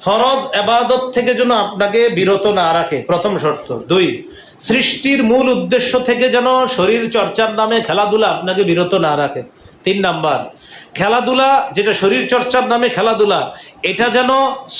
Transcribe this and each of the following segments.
ফরজ ইবাদত থেকে যেন আপনাকে বিরত না রাখে, প্রথম শর্ত। 2, সৃষ্টির মূল উদ্দেশ্য থেকে যেন শরীর চর্চার নামে খেলাধুলা আপনাকে বিরত না রাখে। 3 নাম্বার, খেলাধুলা যেটা শরীর চর্চার নামে খেলাধুলা, এটা যেন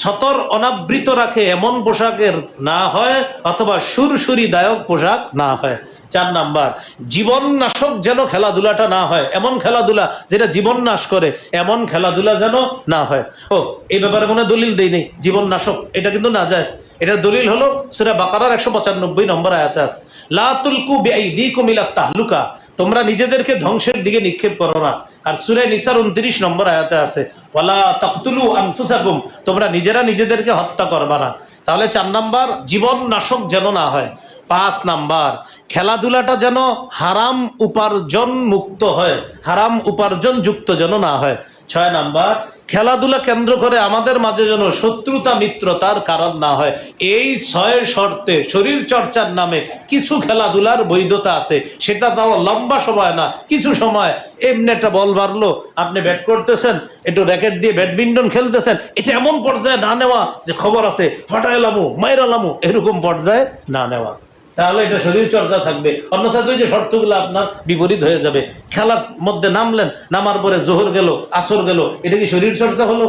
সতর অনাবৃত রাখে এমন পোশাকের না হয়, অথবা সুরসুরিদায়ক পোশাক না হয়। 4 নাম্বার, জীবন নাশক যেন খেলাধুলাটা না হয়, এমন খেলাধুলা যেটা জীবন নাশ করে, এমন খেলাধুলা যেন না হয়। ও, এই ব্যাপারে কোনো দলিল দেই নেই, জীবন নাশক এটা কিন্তু নাজায়েজ। এটার দলিল হলো সূরা বাকারার 195 নম্বর আয়াতে আছে, লা তুলকু বিআইদিকুম ইলা তাহলুকা, তোমরা নিজেদেরকে ধ্বংসের দিকে নিক্ষেপ করো না। আর সূরা নিসার 29 নম্বর আয়াতে আছে, ওয়ালা তাকতুলু আনফুসাকুম, তোমরা নিজেরা নিজেদেরকে হত্যা করবা না। তাহলে 4 নাম্বার, জীবন নাশক যেন না হয়। 5 নাম্বার, খেলাধুলাটা যেন হারাম উপার্জন মুক্ত হয়, হারাম উপার্জন যুক্ত যেন না হয়। 6 নাম্বার, খেলাধুলা কেন্দ্র করে আমাদের মাঝে যেন শত্রুতা মিত্রতার কারণ না হয়। এই 6 শর্তে শরীর চর্চার নামে কিছু খেলাধুলার বৈধতা আছে, সেটা তাও লম্বা সময় না, কিছু সময়। এমনি একটা বল মারলো, আপনি ব্যাট করতেছেন, একটু র্যাকেট দিয়ে ব্যাডমিন্টন খেলতেছেন, এটা এমন পর্যায়ে না নেওয়া যে খবর আছে ফাটাইলামু মাইরালামু, এরকম পর্যায়ে না নেওয়া, তাহলে এটা শরীর চর্চা থাকবে। অন্যথা তো যে শর্তগুলো আপনার বিপরীত হয়ে যাবে। খেলার মধ্যে নামলেন, নামার পরে জোহর গেল আসর গেল, এটা কি শরীর চর্চা হলো?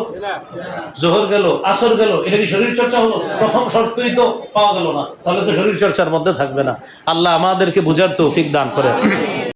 জোহর গেল আসর গেল, এটা কি শরীর চর্চা হলো? প্রথম শর্তই তো পাওয়া গেল না, তাহলে তো শরীর চর্চার মধ্যে থাকবে না। আল্লাহ আমাদেরকে বুঝার তৌফিক দান করে।